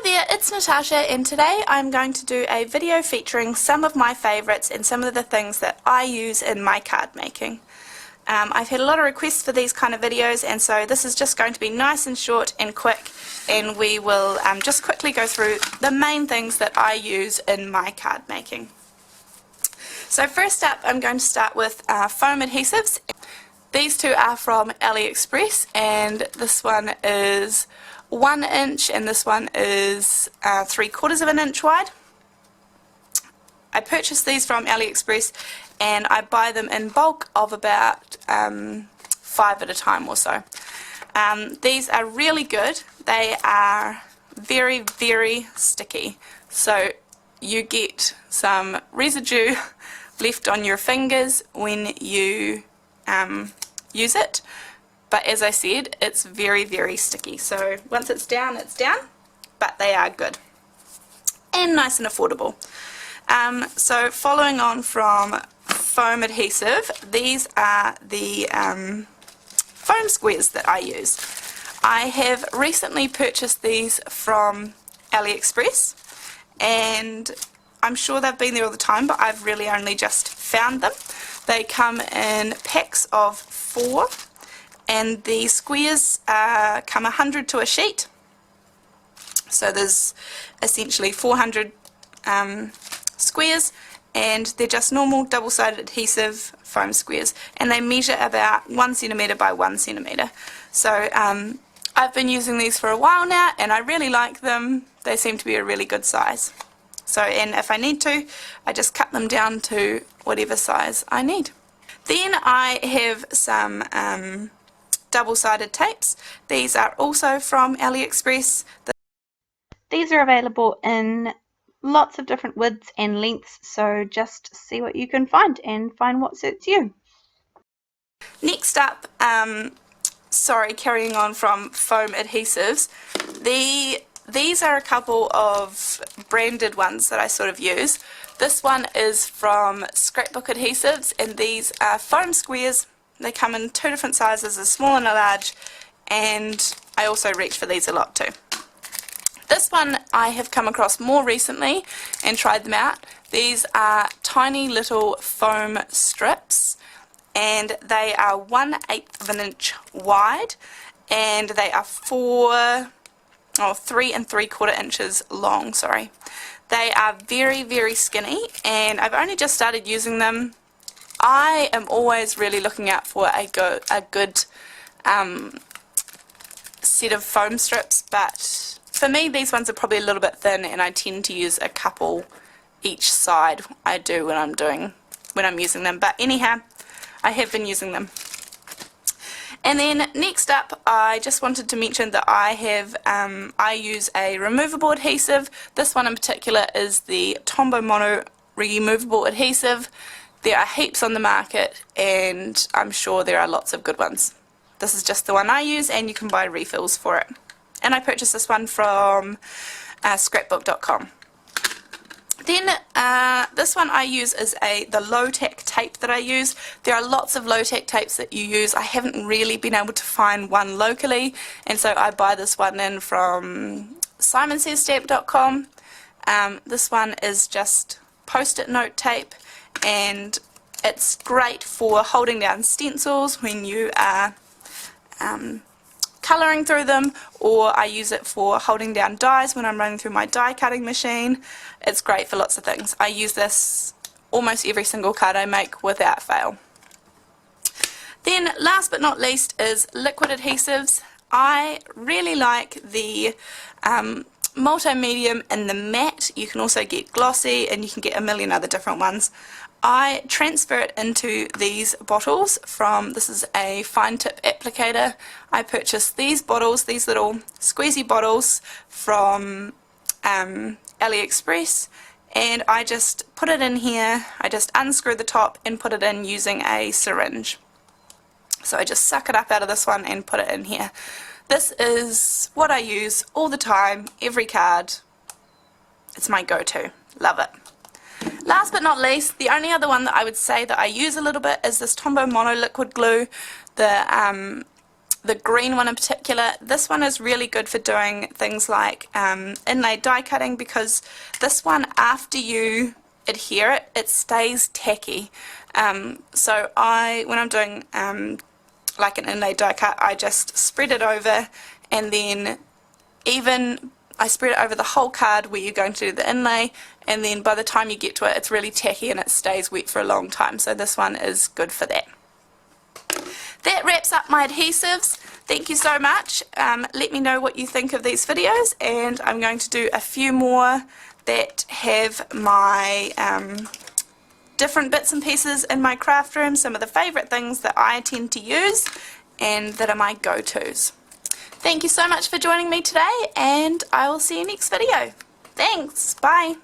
there, it's Natasha, and today I'm going to do a video featuring some of my favourites and some of the things that I use in my card making. I've had a lot of requests for these kind of videos, and so this is just going to be nice and short and quick, and we will just quickly go through the main things that I use in my card making. So first up, I'm going to start with foam adhesives. These two are from AliExpress, and this one is 1 inch and this one is 3/4 of an inch wide. I purchased these from AliExpress and I buy them in bulk of about 5 at a time or so. These are really good. They are very, very sticky, so you get some residue left on your fingers when you use it. But as I said, it's very, very sticky. So once it's down, but they are good. And nice and affordable. So following on from foam adhesive, these are the foam squares that I use. I have recently purchased these from AliExpress, and I'm sure they've been there all the time, but I've really only just found them. They come in packs of 4. And the squares come 100 to a sheet, so there's essentially 400 squares, and they're just normal double-sided adhesive foam squares, and they measure about 1 centimetre by 1 centimetre. So I've been using these for a while now, and I really like them. They seem to be a really good size. So, and if I need to, I just cut them down to whatever size I need. Then I have some double-sided tapes. These are also from AliExpress. These are available in lots of different widths and lengths, so just see what you can find and find what suits you. Next up, carrying on from foam adhesives, these are a couple of branded ones that I sort of use. This one is from Scrapbook Adhesives, and these are foam squares. They come in 2 different sizes, a small and a large, and I also reach for these a lot too. This one I have come across more recently and tried them out. These are tiny little foam strips, and they are 1/8 of an inch wide, and they are 3 3/4 inches long. They are very, very skinny, and I've only just started using them. I am always really looking out for a good set of foam strips, but for me these ones are probably a little bit thin, and I tend to use a couple each side. I do when I'm using them, but anyhow, I have been using them. And then next up, I just wanted to mention that I use a removable adhesive. This one in particular is the Tombow Mono removable adhesive. There are heaps on the market, and I'm sure there are lots of good ones. This is just the one I use, and you can buy refills for it. And I purchased this one from scrapbook.com. Then this one I use is the low-tack tape that I use. There are lots of low-tack tapes that you use. I haven't really been able to find one locally, and so I buy this one in from simonsaysstamp.com. This one is just post-it note tape, and it's great for holding down stencils when you are colouring through them, or I use it for holding down dies when I'm running through my die cutting machine. It's great for lots of things. I use this almost every single card I make without fail. Then last but not least is liquid adhesives. I really like the multi-medium and the matte. You can also get glossy, and you can get a million other different ones. I transfer it into these bottles this is a fine tip applicator. I purchased these bottles, these little squeezy bottles from AliExpress, and I just put it in here. I just unscrew the top and put it in using a syringe. So I just suck it up out of this one and put it in here. This is what I use all the time, every card. It's my go-to. Love it. Last but not least, the only other one that I would say that I use a little bit is this Tombow Mono liquid glue. the green one in particular. This one is really good for doing things like inlay die cutting, because this one, after you adhere it, it stays tacky. So when I'm doing like an inlay die cut, I just spread it over, and then I spread it over the whole card where you're going to do the inlay, and then by the time you get to it, it's really tacky and it stays wet for a long time. So this one is good for that. That wraps up my adhesives. Thank you so much. Let me know what you think of these videos, and I'm going to do a few more that have my different bits and pieces in my craft room, some of the favourite things that I tend to use and that are my go-tos. Thank you so much for joining me today, and I will see you next video. Thanks. Bye.